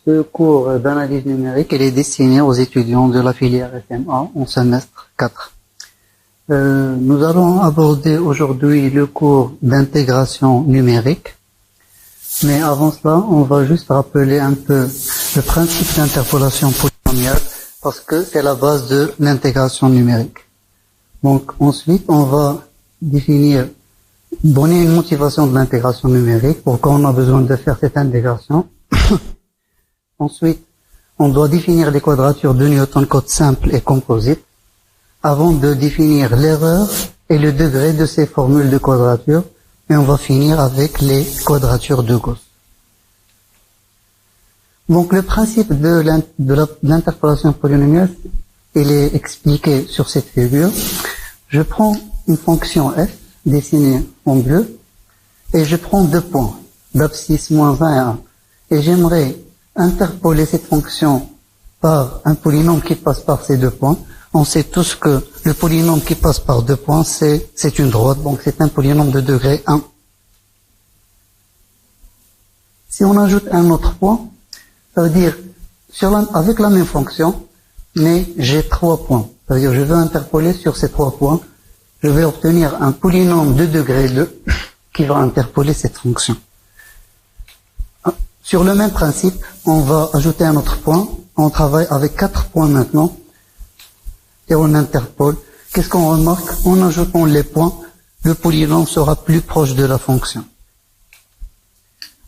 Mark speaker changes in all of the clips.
Speaker 1: Ce cours d'analyse numérique, il est destiné aux étudiants de la filière SMA en semestre 4. Nous allons aborder aujourd'hui le cours d'intégration numérique. Mais avant cela, on va juste rappeler un peu le principe d'interpolation polynomiale parce que c'est la base de l'intégration numérique. Donc ensuite, on va donner une motivation de l'intégration numérique, pourquoi on a besoin de faire cette intégration. Ensuite, on doit définir les quadratures de Newton, code simple et composite, avant de définir l'erreur et le degré de ces formules de quadrature, et on va finir avec les quadratures de Gauss. Donc le principe de l'interpolation polynomiale, il est expliqué sur cette figure. Je prends une fonction f, dessinée en bleu, et je prends deux points, d'abscisse moins 1 et 1. Et j'aimerais interpoler cette fonction par un polynôme qui passe par ces deux points. On sait tous que le polynôme qui passe par deux points, c'est une droite, donc c'est un polynôme de degré 1. Si on ajoute un autre point, ça veut dire, avec la même fonction, mais j'ai 3 points. Ça veut dire, je veux interpoler sur ces 3 points, je vais obtenir un polynôme de degré 2 qui va interpoler cette fonction. Sur le même principe, on va ajouter un autre point. On travaille avec 4 points maintenant. Et on interpole. Qu'est-ce qu'on remarque? En ajoutant les points, le polynôme sera plus proche de la fonction.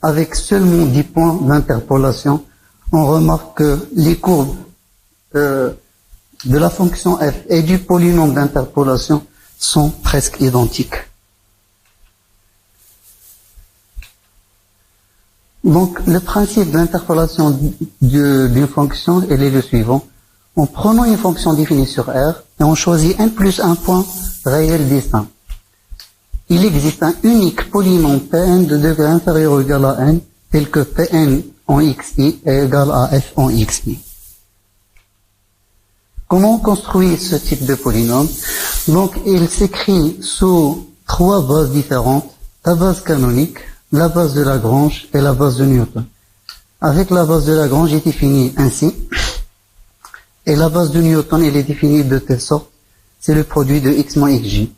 Speaker 1: Avec seulement 10 points d'interpolation, on remarque que les courbes de la fonction f et du polynôme d'interpolation sont presque identiques. Donc, le principe d'interpolation d'une fonction, elle est le suivant. En prenant une fonction définie sur R, et on choisit n plus un point réel distinct. Il existe un unique polynôme Pn de degré inférieur ou égal à n, tel que Pn en xi est égal à f en xi. Comment on construit ce type de polynôme? Donc, il s'écrit sous 3 bases différentes, la base canonique, la base de Lagrange et la base de Newton. Avec la base de Lagrange, il est défini ainsi. Et la base de Newton, elle est définie de telle sorte, c'est le produit de x moins xj.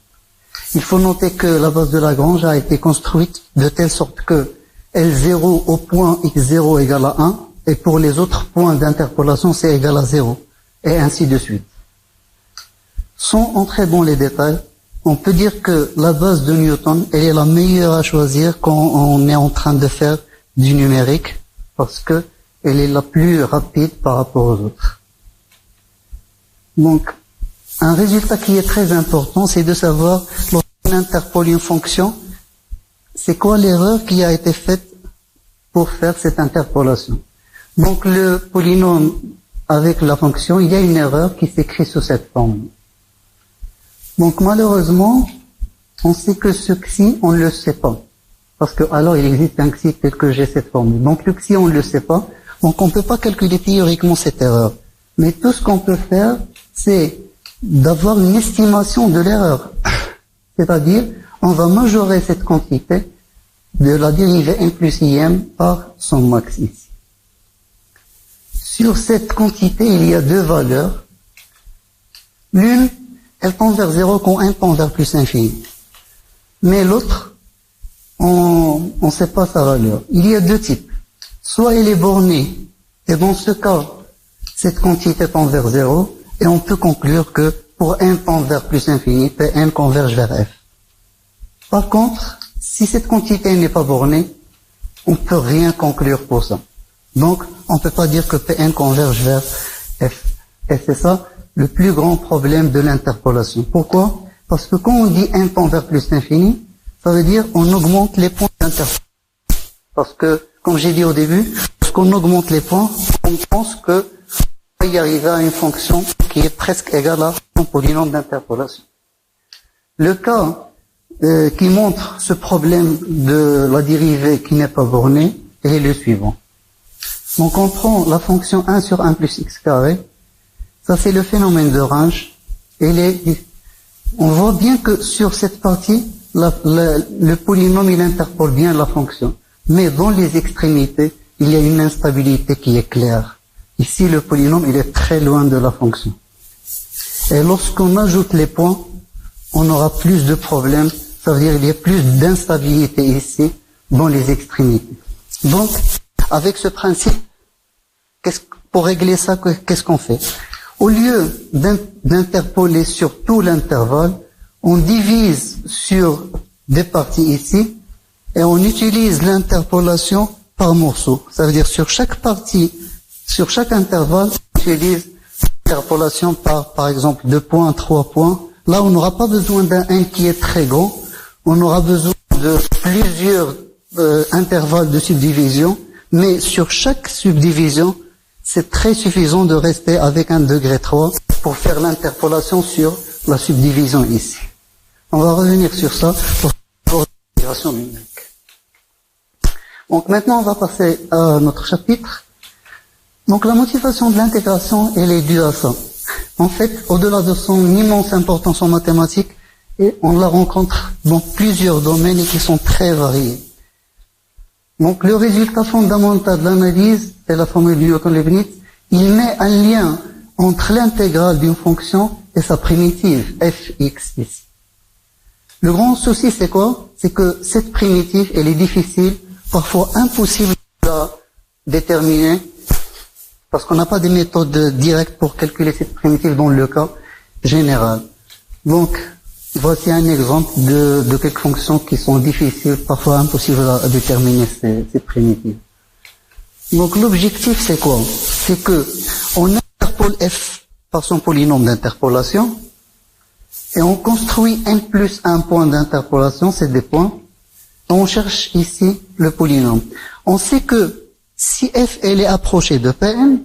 Speaker 1: Il faut noter que la base de Lagrange a été construite de telle sorte que L0 au point x0 égale à 1, et pour les autres points d'interpolation, c'est égal à 0, et ainsi de suite. Sans entrer dans les détails, on peut dire que la base de Newton, elle est la meilleure à choisir quand on est en train de faire du numérique, parce que elle est la plus rapide par rapport aux autres. Donc, un résultat qui est très important, c'est de savoir, lorsqu'on interpole une fonction, c'est quoi l'erreur qui a été faite pour faire cette interpolation. Donc, le polynôme avec la fonction, il y a une erreur qui s'écrit sous cette forme. Donc, malheureusement, on sait que ce xi, on ne le sait pas. Parce que, alors, il existe un xi tel que j'ai cette formule. Donc, le xi, on ne le sait pas. Donc, on ne peut pas calculer théoriquement cette erreur. Mais tout ce qu'on peut faire, c'est d'avoir une estimation de l'erreur. C'est-à-dire, on va majorer cette quantité de la dérivée n plus im par son max ici. Sur cette quantité, il y a 2 valeurs. L'une, elle tend vers 0 quand n tend vers plus infini. Mais l'autre, on ne sait pas sa valeur. Il y a 2 types. Soit elle est bornée, et dans ce cas, cette quantité tend vers 0, et on peut conclure que pour n tend vers plus infini, Pn converge vers f. Par contre, si cette quantité n'est pas bornée, on ne peut rien conclure pour ça. Donc, on ne peut pas dire que Pn converge vers f. Et c'est ça le plus grand problème de l'interpolation. Pourquoi? Parce que quand on dit n tend vers plus infini, ça veut dire on augmente les points d'interpolation. Parce que, comme j'ai dit au début, lorsqu'on augmente les points, on pense que on va y arriver à une fonction qui est presque égale à son polynôme d'interpolation. Le cas qui montre ce problème de la dérivée qui n'est pas bornée est le suivant. Donc on prend la fonction 1 sur 1 plus x carré, ça c'est le phénomène de range, on voit bien que sur cette partie, le polynôme il interpole bien la fonction, mais dans les extrémités, il y a une instabilité qui est claire. Ici, le polynôme, il est très loin de la fonction. Et lorsqu'on ajoute les points, on aura plus de problèmes. Ça veut dire qu'il y a plus d'instabilité ici, dans les extrémités. Donc, avec ce principe, pour régler ça, qu'est-ce qu'on fait? Au lieu d'interpoler sur tout l'intervalle, on divise sur des parties ici, et on utilise l'interpolation par morceau. Ça veut dire sur chaque partie, sur chaque intervalle, on utilise l'interpolation par exemple 2 points, 3 points. Là, on n'aura pas besoin d'un 1 qui est très grand. On aura besoin de plusieurs intervalles de subdivision, mais sur chaque subdivision, c'est très suffisant de rester avec un degré 3 pour faire l'interpolation sur la subdivision ici. On va revenir sur ça pour l'intégration numérique. Donc maintenant, on va passer à notre chapitre. Donc la motivation de l'intégration, elle est due à ça. En fait, au-delà de son immense importance en mathématiques, et on la rencontre dans plusieurs domaines et qui sont très variés. Donc le résultat fondamental de l'analyse, c'est la formule de Newton-Leibniz, il met un lien entre l'intégrale d'une fonction et sa primitive, fx ici. Le grand souci, c'est quoi? C'est que cette primitive, elle est difficile, parfois impossible de la déterminer, parce qu'on n'a pas des méthodes directes pour calculer cette primitive dans le cas général. Donc, voici un exemple de quelques fonctions qui sont difficiles, parfois impossibles à déterminer ces primitives. Donc l'objectif c'est quoi? C'est que on interpole f par son polynôme d'interpolation et on construit n plus un point d'interpolation, c'est des points. On cherche ici le polynôme. On sait que si f elle est approchée de Pn,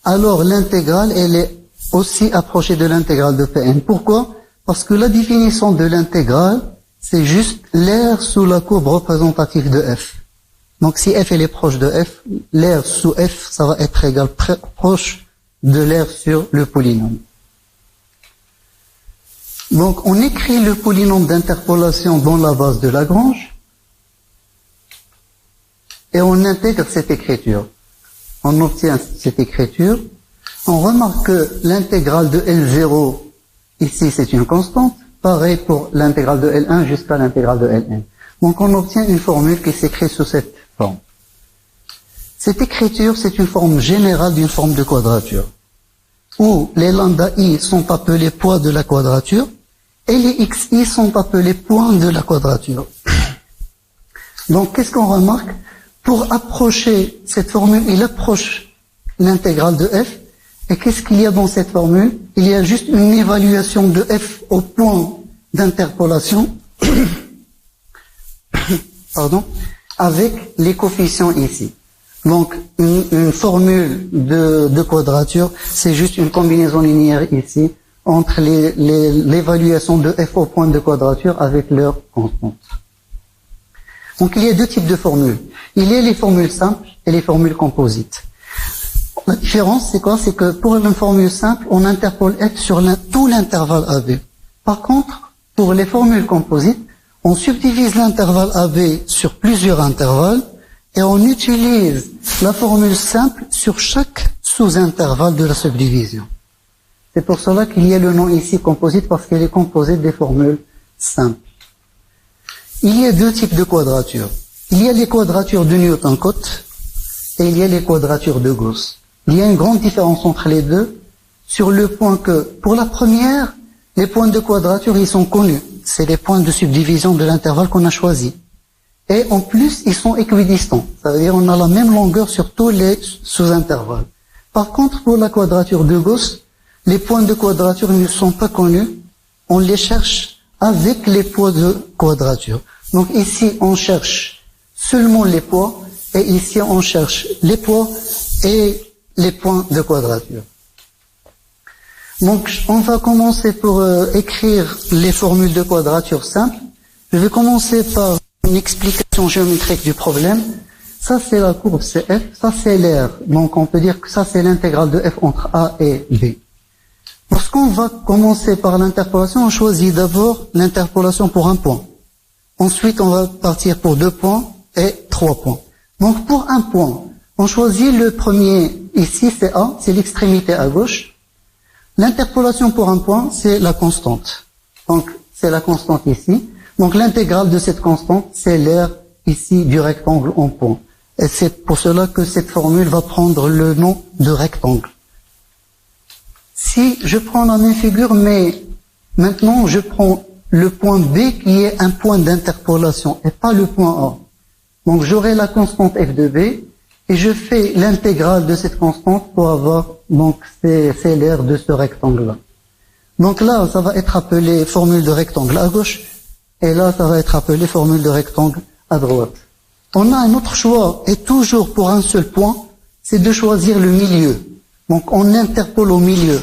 Speaker 1: alors l'intégrale elle est aussi approchée de l'intégrale de Pn. Pourquoi? Parce que la définition de l'intégrale, c'est juste l'aire sous la courbe représentative de f. Donc si f elle est proche de f, l'aire sous f, ça va être égal proche de l'aire sur le polynôme. Donc on écrit le polynôme d'interpolation dans la base de Lagrange et on intègre cette écriture. On obtient cette écriture. On remarque que l'intégrale de L0 ici, c'est une constante. Pareil pour l'intégrale de L1 jusqu'à l'intégrale de Ln. Donc, on obtient une formule qui s'écrit sous cette forme. Cette écriture, c'est une forme générale d'une forme de quadrature, où les lambda i sont appelés poids de la quadrature, et les xi sont appelés points de la quadrature. Donc, qu'est-ce qu'on remarque? Pour approcher cette formule, il approche l'intégrale de f. Et qu'est-ce qu'il y a dans cette formule? Il y a juste une évaluation de f au point d'interpolation, pardon, avec les coefficients ici. Donc, une formule de quadrature, c'est juste une combinaison linéaire ici entre l'évaluation de f au point de quadrature avec leur constante. Donc, il y a deux types de formules. Il y a les formules simples et les formules composites. La différence, c'est quoi? C'est que pour une formule simple, on interpole f sur tout l'intervalle AB. Par contre, pour les formules composites, on subdivise l'intervalle AB sur plusieurs intervalles et on utilise la formule simple sur chaque sous-intervalle de la subdivision. C'est pour cela qu'il y a le nom ici composite, parce qu'elle est composée des formules simples. Il y a deux types de quadratures. Il y a les quadratures de Newton-Cotes et il y a les quadratures de Gauss. Il y a une grande différence entre les deux sur le point que, pour la première, les points de quadrature, ils sont connus. C'est les points de subdivision de l'intervalle qu'on a choisi. Et en plus, ils sont équidistants. Ça veut dire qu'on a la même longueur sur tous les sous-intervalles. Par contre, pour la quadrature de Gauss, les points de quadrature ne sont pas connus. On les cherche avec les poids de quadrature. Donc ici, on cherche seulement les poids, et ici, on cherche les poids et les points de quadrature. Donc, on va commencer pour écrire les formules de quadrature simples. Je vais commencer par une explication géométrique du problème. Ça, c'est la courbe CF, ça, c'est l'aire. Donc, on peut dire que ça, c'est l'intégrale de f entre A et B. Lorsqu'on va commencer par l'interpolation, on choisit d'abord l'interpolation pour un point. Ensuite, on va partir pour 2 points et 3 points. Donc, pour un point, On choisit le premier, ici c'est A, c'est l'extrémité à gauche. L'interpolation pour un point, c'est la constante. Donc, c'est la constante ici. Donc, l'intégrale de cette constante, c'est l'aire ici du rectangle en point. Et c'est pour cela que cette formule va prendre le nom de rectangle. Si je prends la même figure, mais maintenant je prends le point B qui est un point d'interpolation et pas le point A. Donc, j'aurai la constante f de B et je fais l'intégrale de cette constante pour avoir, donc, c'est l'aire de ce rectangle-là. Donc là, ça va être appelé formule de rectangle à gauche, et là, ça va être appelé formule de rectangle à droite. On a un autre choix, et toujours pour un seul point, c'est de choisir le milieu. Donc on interpole au milieu.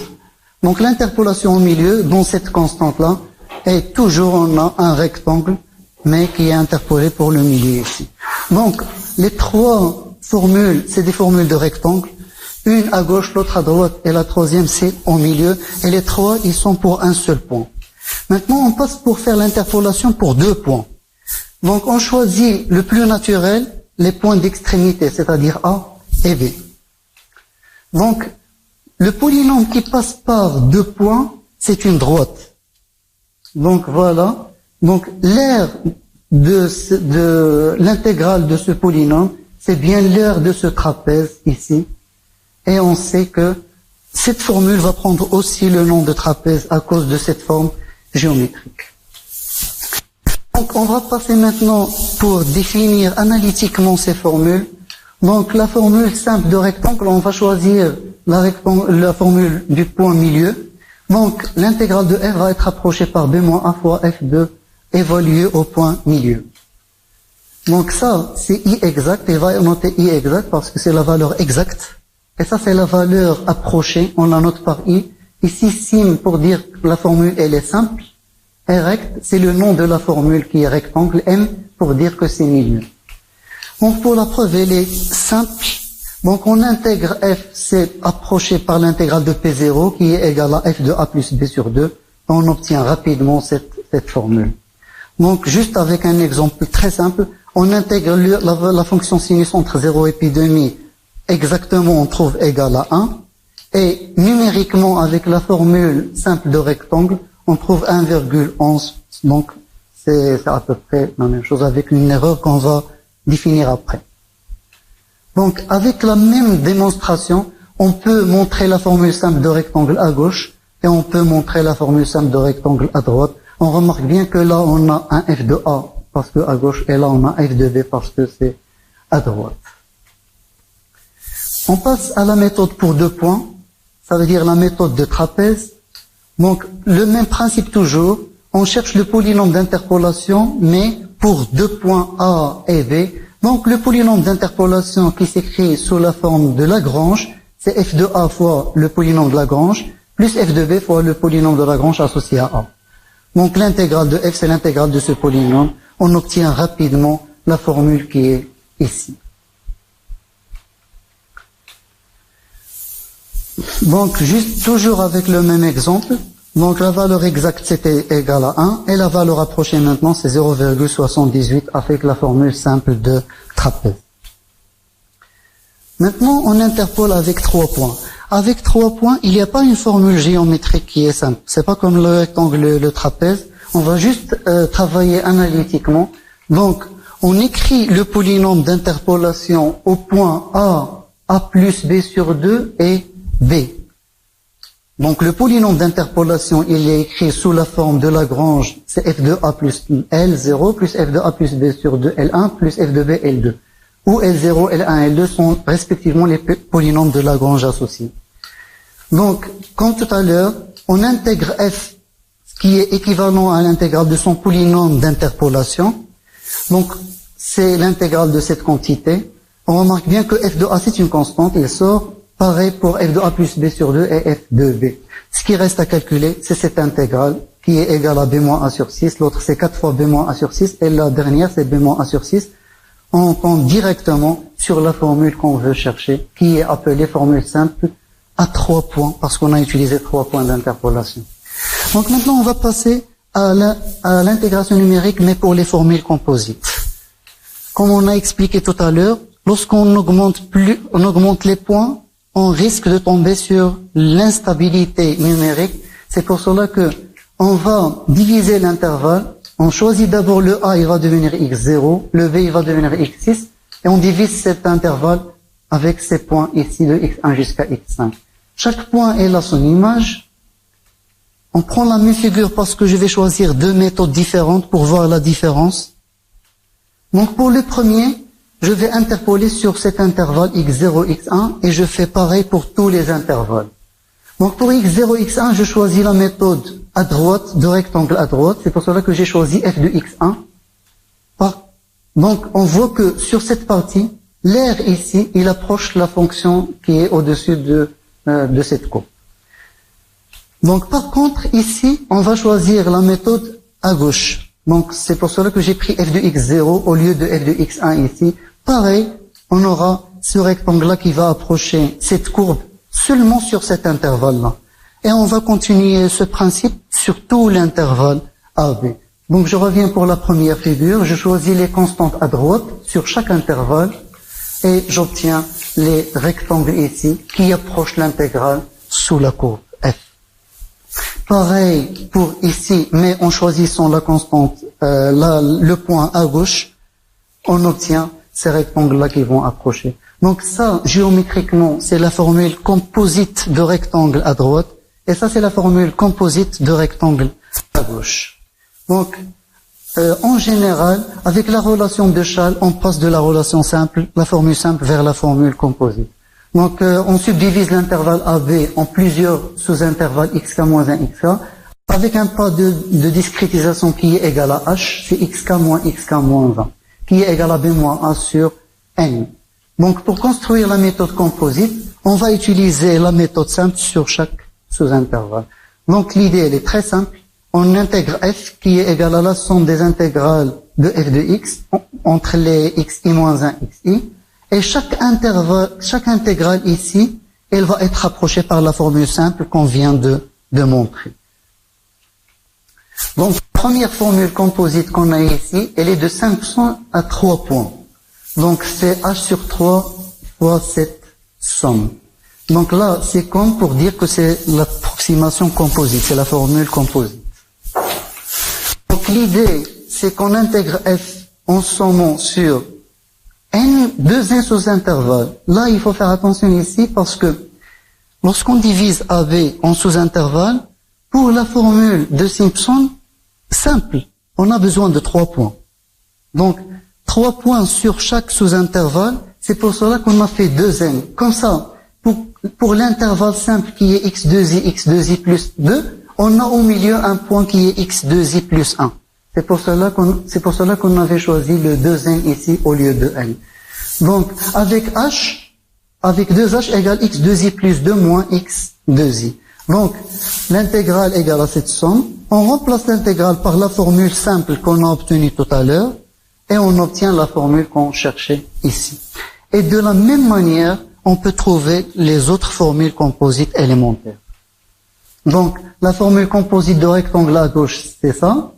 Speaker 1: Donc l'interpolation au milieu, dans cette constante-là, est toujours, on a un rectangle, mais qui est interpolé pour le milieu ici. Donc les trois formules, c'est des formules de rectangle. Une à gauche, l'autre à droite, et la troisième c'est au milieu. Et les trois, ils sont pour un seul point. Maintenant, on passe pour faire l'interpolation pour deux points. Donc, on choisit le plus naturel, les points d'extrémité, c'est-à-dire A et B. Donc, le polynôme qui passe par deux points, c'est une droite. Donc, voilà. Donc, l'aire de l'intégrale de ce polynôme, c'est bien l'aire de ce trapèze ici. Et on sait que cette formule va prendre aussi le nom de trapèze à cause de cette forme géométrique. Donc on va passer maintenant pour définir analytiquement ces formules. Donc la formule simple de rectangle, on va choisir la formule du point milieu. Donc l'intégrale de f va être approchée par b moins a fois f2 évalué au point milieu. Donc ça, c'est i exact, et va noter i exact parce que c'est la valeur exacte. Et ça, c'est la valeur approchée, on la note par i. Ici, sim pour dire que la formule, elle est simple. Et rect, c'est le nom de la formule qui est rectangle. M pour dire que c'est milieu. Donc, pour la preuve, elle est simple. Donc, on intègre f, c'est approché par l'intégrale de P0 qui est égale à f de a plus b sur 2. On obtient rapidement cette formule. Donc, juste avec un exemple très simple, on intègre la fonction sinus entre 0 et pi demi. Exactement, on trouve égal à 1. Et numériquement, avec la formule simple de rectangle, on trouve 1,11. Donc, c'est à peu près la même chose avec une erreur qu'on va définir après. Donc, avec la même démonstration, on peut montrer la formule simple de rectangle à gauche et on peut montrer la formule simple de rectangle à droite. On remarque bien que là, on a un f de A parce que à gauche et là, on a f de B parce que c'est à droite. On passe à la méthode pour deux points, ça veut dire la méthode de trapèze. Donc, le même principe toujours, on cherche le polynôme d'interpolation, mais pour deux points A et B. Donc, le polynôme d'interpolation qui s'écrit sous la forme de Lagrange, c'est f de A fois le polynôme de Lagrange, plus f de B fois le polynôme de Lagrange associé à A. Donc, l'intégrale de f, c'est l'intégrale de ce polynôme. On obtient rapidement la formule qui est ici. Donc, juste toujours avec le même exemple. Donc, la valeur exacte, c'était égal à 1. Et la valeur approchée maintenant, c'est 0,78 avec la formule simple de trapèze. Maintenant, on interpole avec 3 points. Avec 3 points, il n'y a pas une formule géométrique qui est simple. C'est pas comme le rectangle, le trapèze. On va juste travailler analytiquement. Donc, on écrit le polynôme d'interpolation au point A plus B sur 2 et B. Donc le polynôme d'interpolation, il est écrit sous la forme de Lagrange, c'est f de A plus L0 plus f de A plus B sur 2 L1 plus f de B L2. Où L0, L1, L2 sont respectivement les polynômes de Lagrange associés. Donc, comme tout à l'heure, on intègre f, qui est équivalent à l'intégrale de son polynôme d'interpolation. Donc, c'est l'intégrale de cette quantité. On remarque bien que f de A, c'est une constante, il sort. Pareil pour f de A plus B sur 2 et f de B. Ce qui reste à calculer, c'est cette intégrale qui est égale à b moins a sur 6. L'autre, c'est 4 fois b moins a sur 6. Et la dernière, c'est b moins a sur 6. On tombe directement sur la formule qu'on veut chercher, qui est appelée formule simple à 3 points, parce qu'on a utilisé 3 points d'interpolation. Donc maintenant, on va passer à l'intégration numérique, mais pour les formules composites. Comme on a expliqué tout à l'heure, lorsqu'on augmente les points, on risque de tomber sur l'instabilité numérique. C'est pour cela que on va diviser l'intervalle. On choisit d'abord le A, il va devenir x0, le B, il va devenir x6, et on divise cet intervalle avec ces points ici de x1 jusqu'à x5. Chaque point est là son image. On prend la même figure parce que je vais choisir deux méthodes différentes pour voir la différence. Donc pour le premier, je vais interpoler sur cet intervalle x0, x1 et je fais pareil pour tous les intervalles. Donc pour x0, x1, je choisis la méthode à droite, de rectangle à droite. C'est pour cela que j'ai choisi f de x1. Donc on voit que sur cette partie, l'air ici, il approche la fonction qui est au-dessus de cette courbe. Donc par contre, ici, on va choisir la méthode à gauche. Donc c'est pour cela que j'ai pris f de x0 au lieu de f de x1 ici. Pareil, on aura ce rectangle-là qui va approcher cette courbe seulement sur cet intervalle-là. Et on va continuer ce principe sur tout l'intervalle AB. Donc je reviens pour la première figure, je choisis les constantes à droite sur chaque intervalle et j'obtiens les rectangles ici qui approchent l'intégrale sous la courbe F. Pareil pour ici, mais en choisissant la constante, le point à gauche, on obtient ces rectangles-là qui vont approcher. Donc ça, géométriquement, c'est la formule composite de rectangle à droite, et ça, c'est la formule composite de rectangle à gauche. Donc, en général, avec la relation de Schall, on passe de la relation simple, la formule simple, vers la formule composite. Donc, on subdivise l'intervalle AB en plusieurs sous-intervalles xk moins 1 xk, avec un pas de discrétisation qui est égal à h, c'est xk moins 20, qui est égal à b moins a sur n. Donc, pour construire la méthode composite, on va utiliser la méthode simple sur chaque sous-intervalle. Donc, l'idée, elle est très simple. On intègre f qui est égal à la somme des intégrales de f de x entre les xi moins 1 xi. Et chaque intégrale ici, elle va être approchée par la formule simple qu'on vient de montrer. Donc, première formule composite qu'on a ici, elle est de 500 à 3 points. Donc, c'est h sur 3 fois cette somme. Donc là, c'est comme pour dire que c'est l'approximation composite, c'est la formule composite. Donc l'idée, c'est qu'on intègre f en sommant sur n, deux n sous-intervalles. Là, il faut faire attention ici parce que lorsqu'on divise AB en sous-intervalles, pour la formule de Simpson, simple, on a besoin de 3 points. Donc, 3 points sur chaque sous-intervalle, c'est pour cela qu'on a fait 2n. Comme ça, pour l'intervalle simple qui est x2i plus 2, on a au milieu un point qui est x2i plus 1. C'est pour cela qu'on avait choisi le 2n ici au lieu de n. Donc, avec h, avec 2h égale x2i plus 2 moins x2i. Donc, l'intégrale égale à cette somme. On remplace l'intégrale par la formule simple qu'on a obtenue tout à l'heure et on obtient la formule qu'on cherchait ici. Et de la même manière, on peut trouver les autres formules composites élémentaires. Donc, la formule composite de rectangle à gauche, c'est ça.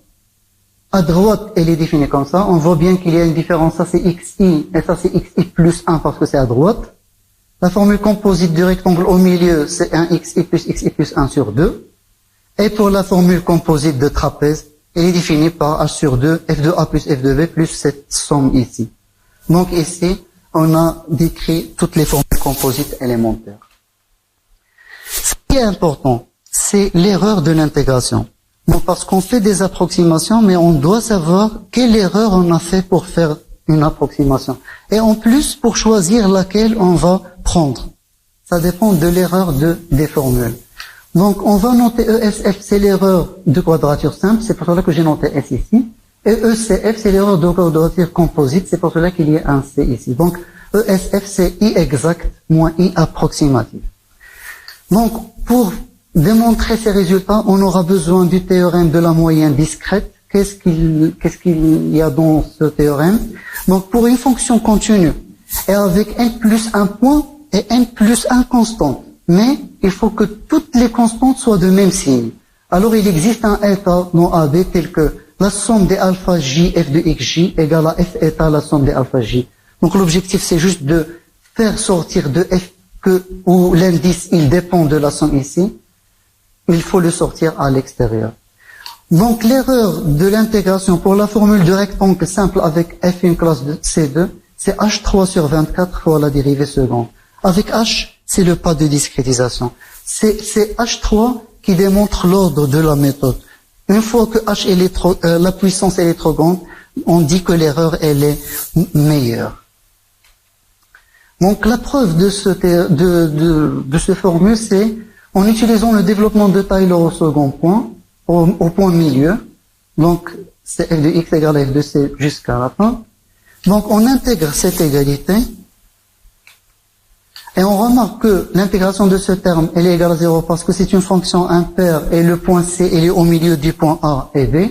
Speaker 1: À droite, elle est définie comme ça. On voit bien qu'il y a une différence. Ça, c'est xi et ça, c'est xi plus 1 parce que c'est à droite. La formule composite du rectangle au milieu, c'est un xi plus 1 sur 2. Et pour la formule composite de trapèze, elle est définie par h sur 2, f de a plus f de b plus cette somme ici. Donc ici, on a décrit toutes les formules composites élémentaires. Ce qui est important, c'est l'erreur de l'intégration. Donc parce qu'on fait des approximations, mais on doit savoir quelle erreur on a fait pour faire une approximation. Et en plus, pour choisir laquelle on va prendre. Ça dépend de l'erreur des formules. Donc, on va noter ESF, c'est l'erreur de quadrature simple, c'est pour cela que j'ai noté S ici. Et ECF, c'est l'erreur de quadrature composite, c'est pour cela qu'il y a un C ici. Donc, ESF, c'est I exact moins I approximatif. Donc, pour démontrer ces résultats, on aura besoin du théorème de la moyenne discrète. Qu'est-ce qu'il y a dans ce théorème? Donc, pour une fonction continue, et avec n plus un point et n plus un constante, mais il faut que toutes les constantes soient de même signe. Alors, il existe un état dans AB tel que la somme des alpha j f de xj égale à f état la somme des alpha j. Donc l'objectif c'est juste de faire sortir de f où l'indice il dépend de la somme ici, il faut le sortir à l'extérieur. Donc l'erreur de l'intégration pour la formule de rectangle simple avec f une classe de C2, c'est h3 sur 24 fois la dérivée seconde. Avec h, c'est le pas de discrétisation. C'est h3 qui démontre l'ordre de la méthode. Une fois que h elle est la puissance elle est trop grande, on dit que l'erreur elle est meilleure. Donc la preuve de ce formule, c'est en utilisant le développement de Taylor au second point, au point milieu. Donc c'est f de x égale à f de c jusqu'à la fin. Donc on intègre cette égalité et on remarque que l'intégration de ce terme elle est égale à 0 parce que c'est une fonction impaire et le point C il est au milieu du point A et B.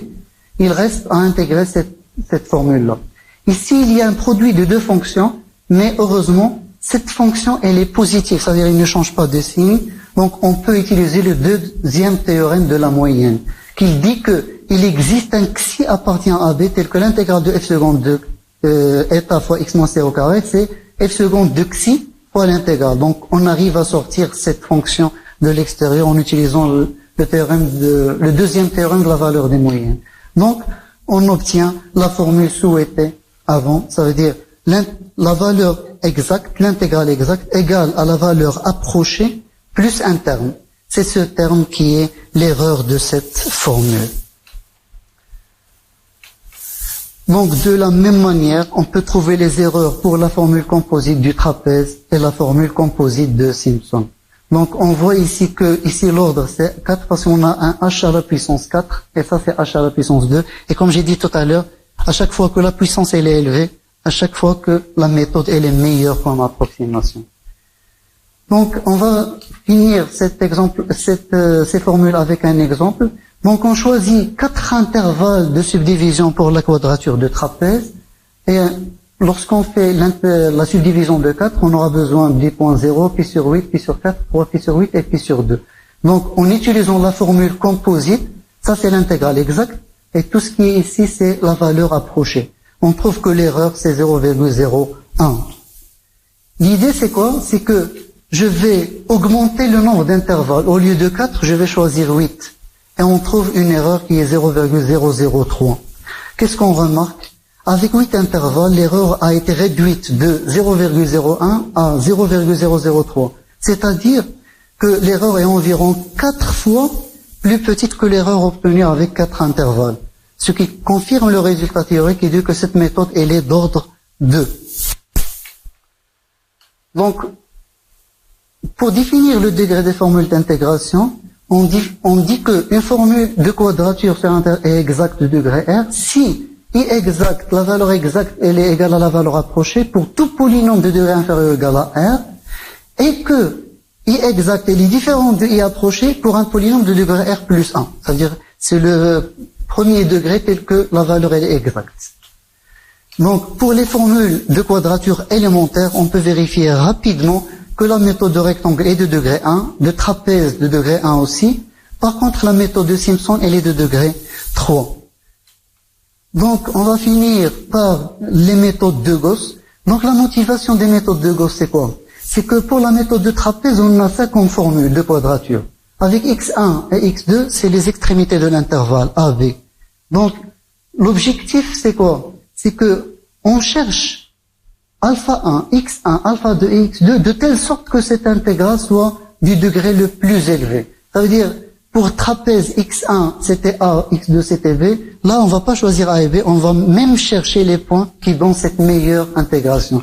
Speaker 1: Il reste à intégrer cette formule-là. Ici il y a un produit de deux fonctions, mais heureusement cette fonction elle est positive, c'est-à-dire il ne change pas de signe. Donc on peut utiliser le deuxième théorème de la moyenne qui dit que il existe un xi appartient à B tel que l'intégrale de f seconde de eta fois x moins c au carré, c'est f seconde de xi fois l'intégrale. Donc on arrive à sortir cette fonction de l'extérieur en utilisant le deuxième théorème de la valeur des moyennes. Donc on obtient la formule souhaitée avant, ça veut dire la valeur exacte, l'intégrale exacte égale à la valeur approchée plus un terme. C'est ce terme qui est l'erreur de cette formule. Donc de la même manière, on peut trouver les erreurs pour la formule composite du trapèze et la formule composite de Simpson. Donc on voit ici que ici l'ordre c'est 4 parce qu'on a un h à la puissance 4 et ça c'est h à la puissance 2. Et comme j'ai dit tout à l'heure, à chaque fois que la puissance elle est élevée, à chaque fois que la méthode elle est meilleure comme approximation. Donc on va finir ces formules avec un exemple. Donc on choisit 4 intervalles de subdivision pour la quadrature de trapèze et lorsqu'on fait la subdivision de 4, on aura besoin du point 0, pi sur 8, pi sur 4, 3 pi sur 8 et pi sur 2. Donc en utilisant la formule composite, ça c'est l'intégrale exacte et tout ce qui est ici c'est la valeur approchée. On trouve que l'erreur c'est 0,01. L'idée c'est quoi? C'est que je vais augmenter le nombre d'intervalles. Au lieu de 4, je vais choisir 8. Et on trouve une erreur qui est 0,003. Qu'est-ce qu'on remarque? Avec 8 intervalles, l'erreur a été réduite de 0,01 à 0,003. C'est-à-dire que l'erreur est environ 4 fois plus petite que l'erreur obtenue avec 4 intervalles. Ce qui confirme le résultat théorique qui dit que cette méthode elle est d'ordre 2. Donc, pour définir le degré des formules d'intégration, on dit qu'une formule de quadrature sur un terme est exacte de degré R si I exact, la valeur exacte, elle est égale à la valeur approchée pour tout polynôme de degré inférieur ou égal à R et que I exact elle est différente de I approché pour un polynôme de degré R plus 1. C'est-à-dire c'est le premier degré tel que la valeur elle est exacte. Donc pour les formules de quadrature élémentaire, on peut vérifier rapidement que la méthode de rectangle est de degré 1, de trapèze de degré 1 aussi. Par contre, la méthode de Simpson, elle est de degré 3. Donc, on va finir par les méthodes de Gauss. Donc, la motivation des méthodes de Gauss, c'est quoi? C'est que pour la méthode de trapèze, on a 50 formules de quadrature. Avec x1 et x2, c'est les extrémités de l'intervalle AB. Donc, l'objectif, c'est quoi? C'est que on cherche alpha 1, x1, alpha 2 et x2 de telle sorte que cette intégrale soit du degré le plus élevé. Ça veut dire, pour trapèze x1 c'était A, x2 c'était B, là on va pas choisir A et B, on va même chercher les points qui donnent cette meilleure intégration.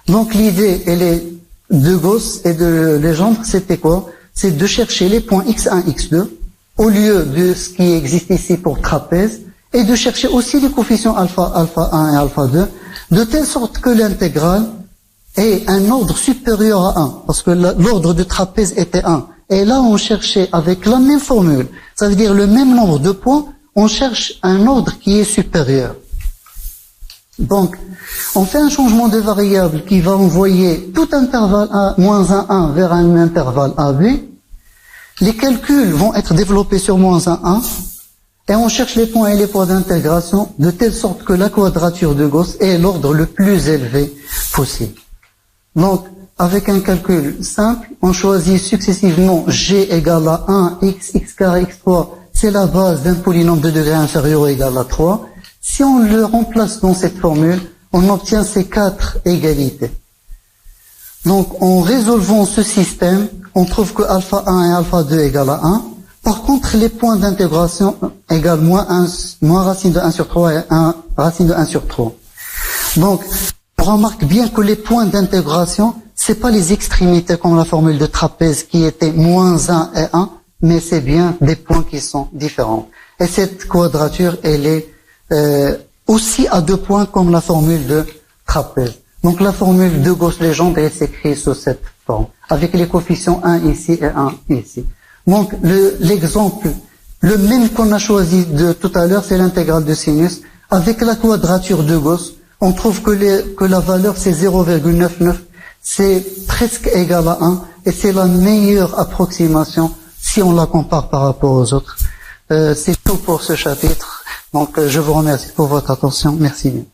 Speaker 1: Donc l'idée, elle est de Gauss et de Legendre, c'était quoi? C'est de chercher les points x1, x2, au lieu de ce qui existe ici pour trapèze, et de chercher aussi les coefficients alpha 1 et alpha 2, de telle sorte que l'intégrale ait un ordre supérieur à 1, parce que l'ordre de trapèze était 1. Et là, on cherchait avec la même formule, ça veut dire le même nombre de points, on cherche un ordre qui est supérieur. Donc, on fait un changement de variable qui va envoyer tout intervalle A, moins 1 vers un intervalle AB. Les calculs vont être développés sur moins 1, Et on cherche les points et les points d'intégration de telle sorte que la quadrature de Gauss est l'ordre le plus élevé possible. Donc, avec un calcul simple, on choisit successivement g égale à 1, x carré, x3, c'est la base d'un polynôme de degré inférieur ou égal à 3. Si on le remplace dans cette formule, on obtient ces 4 égalités. Donc, en résolvant ce système, on trouve que alpha 1 et alpha 2 égale à 1. Par contre, les points d'intégration égale moins racine de 1 sur 3 et 1 racine de 1 sur 3. Donc, on remarque bien que les points d'intégration, c'est pas les extrémités comme la formule de trapèze qui était moins 1 et 1, mais c'est bien des points qui sont différents. Et cette quadrature, elle est aussi à 2 points comme la formule de trapèze. Donc la formule de Gauss-Legendre, elle s'écrit sous cette forme, avec les coefficients 1 ici et 1 ici. Donc l'exemple, le même qu'on a choisi de tout à l'heure, c'est l'intégrale de sinus. Avec la quadrature de Gauss, on trouve que la valeur c'est 0,99, c'est presque égal à 1, et c'est la meilleure approximation si on la compare par rapport aux autres. C'est tout pour ce chapitre. Donc je vous remercie pour votre attention. Merci bien.